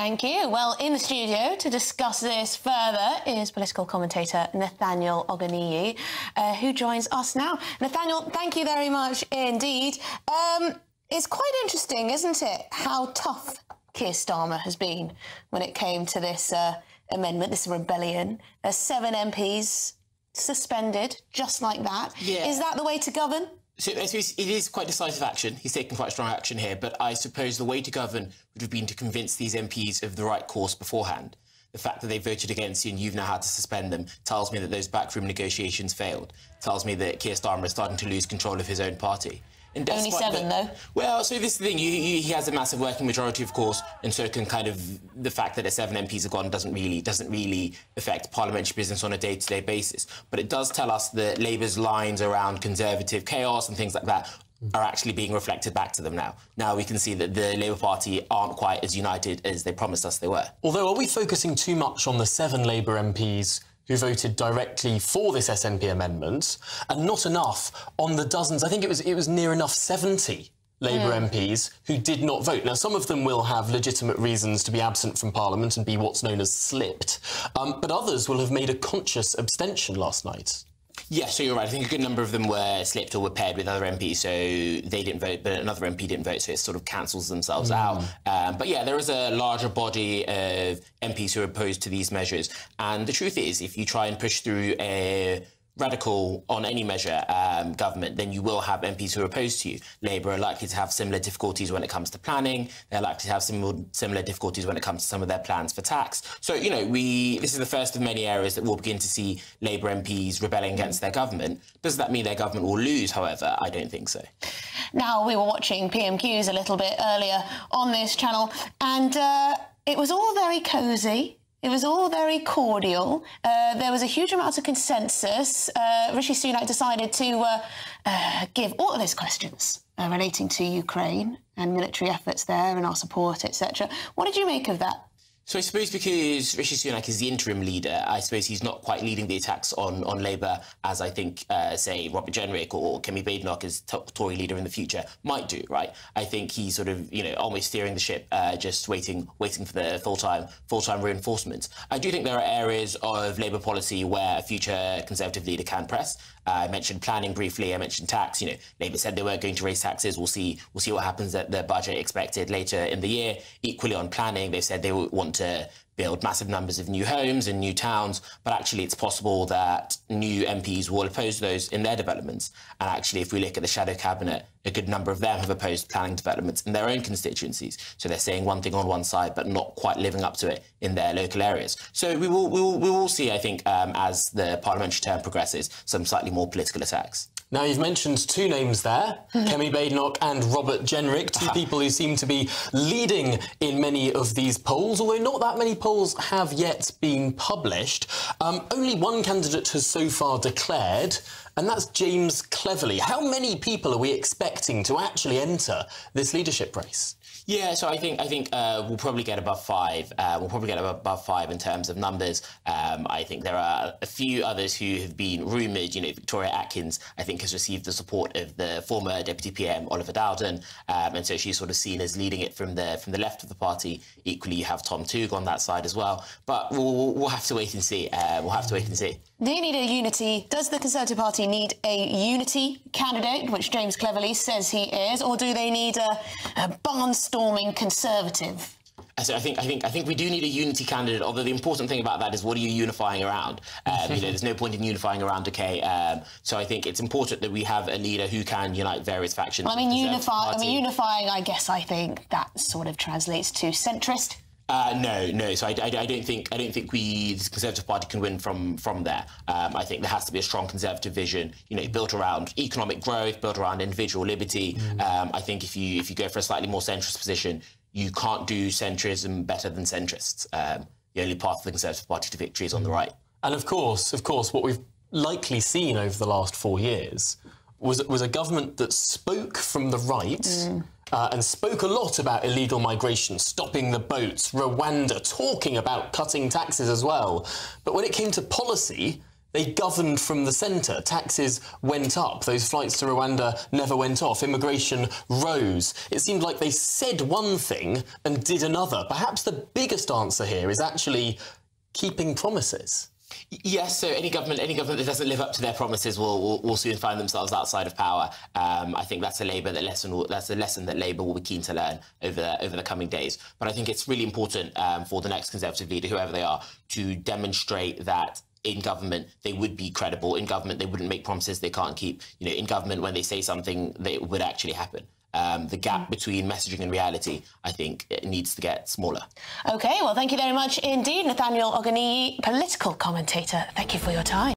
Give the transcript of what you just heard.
Thank you. Well, in the studio to discuss this further is political commentator Nathaniel Ogunniyi, who joins us now. Nathaniel, thank you very much indeed. It's quite interesting, isn't it, how tough Keir Starmer has been when it came to this amendment, this rebellion. 7 MPs suspended, just like that. Yeah. Is that the way to govern? So it is quite decisive action. He's taken quite strong action here, but I suppose the way to govern would have been to convince these MPs of the right course beforehand. The fact that they voted against you and you've now had to suspend them tells me that those backroom negotiations failed. Tells me that Keir Starmer is starting to lose control of his own party. And only 7, though. Well, so this is the thing. He has a massive working majority, of course, and so can kind of the fact that 7 MPs are gone doesn't really affect parliamentary business on a day-to-day basis. But it does tell us that Labour's lines around conservative chaos and things like that are actually being reflected back to them now. Now we can see that the Labour Party aren't quite as united as they promised us they were. Although, are we focusing too much on the 7 Labour MPs who voted directly for this SNP amendment, and not enough on the dozens, I think it was near enough 70 Labour MPs who did not vote. Now, some of them will have legitimate reasons to be absent from Parliament and be what's known as slipped, but others will have made a conscious abstention last night. Yeah, so you're right. I think a good number of them were slipped or were paired with other MPs, so they didn't vote, but another MP didn't vote, so it sort of cancels themselves out. But yeah, there is a larger body of MPs who are opposed to these measures. And the truth is, if you try and push through a radical on any measure government, then you will have MPs who are opposed to you. Labour are likely to have similar difficulties when it comes to planning. They're likely to have similar difficulties when it comes to some of their plans for tax. So, you know, this is the first of many areas that we'll begin to see Labour MPs rebelling against their government. Does that mean their government will lose, however? I don't think so. Now, we were watching PMQs a little bit earlier on this channel, and it was all very cosy. It was all very cordial. There was a huge amount of consensus. Rishi Sunak decided to give all of his questions relating to Ukraine and military efforts there and our support, etc. What did you make of that? So I suppose because Rishi Sunak is the interim leader, I suppose he's not quite leading the attacks on Labour as I think, say, Robert Jenrick or Kemi Badenoch as Tory leader in the future might do, right? I think he's sort of, you know, almost steering the ship, just waiting for the full-time reinforcements. I do think there are areas of Labour policy where a future Conservative leader can press. I mentioned planning briefly. I mentioned tax. You know, Labour said they weren't going to raise taxes. We'll see what happens at the budget expected later in the year. Equally on planning, they said they want to build massive numbers of new homes and new towns, but actually it's possible that new MPs will oppose those in their developments. And actually, if we look at the shadow cabinet, a good number of them have opposed planning developments in their own constituencies. So they're saying one thing on one side, but not quite living up to it in their local areas. So we will see, I think, as the parliamentary term progresses, some slightly more political attacks. Now, you've mentioned 2 names there, Kemi Badenoch and Robert Jenrick, 2 people who seem to be leading in many of these polls, although not that many polls have yet been published. Only one candidate has so far declared, and that's James Cleverly. How many people are we expecting to actually enter this leadership race? Yeah, so I think we'll probably get above 5. We'll probably get above 5 in terms of numbers. I think there are a few others who have been rumoured. You know, Victoria Atkins, I think, has received the support of the former Deputy PM, Oliver Dowden, and so she's sort of seen as leading it from the left of the party. Equally, you have Tom Toog on that side as well. But we'll have to wait and see. We'll have to wait and see. Do you need a unity? Does the Conservative Party need a unity candidate, which James Cleverly says he is, or do they need a barnstorming Conservative? So I think we do need a unity candidate, although the important thing about that is what are you unifying around? You know, there's no point in unifying around decay. So I think it's important that we have a leader who can unite various factions. Well, unifying, I guess I think that sort of translates to centrist. No. So I don't think the Conservative Party can win from there. I think there has to be a strong Conservative vision, you know, built around economic growth, built around individual liberty. I think if you go for a slightly more centrist position, you can't do centrism better than centrists. The only path for the Conservative Party to victory is on the right. And of course, what we've likely seen over the last 4 years was a government that spoke from the right and spoke a lot about illegal migration, stopping the boats, Rwanda, talking about cutting taxes as well. But when it came to policy, They governed from the centre. Taxes went up. Those flights to Rwanda never went off. Immigration rose. It seemed like they said one thing and did another. Perhaps the biggest answer here is actually keeping promises. Yes, so any government that doesn't live up to their promises will soon find themselves outside of power. I think that's a lesson that Labour will be keen to learn over the coming days. But I think it's really important for the next Conservative leader, whoever they are, to demonstrate that in government they would be credible. In government they wouldn't make promises they can't keep. You know, in government when they say something, that would actually happen. The gap between messaging and reality, I think, it needs to get smaller. OK, well, thank you very much indeed, Nathaniel Ogunniyi, political commentator. Thank you for your time.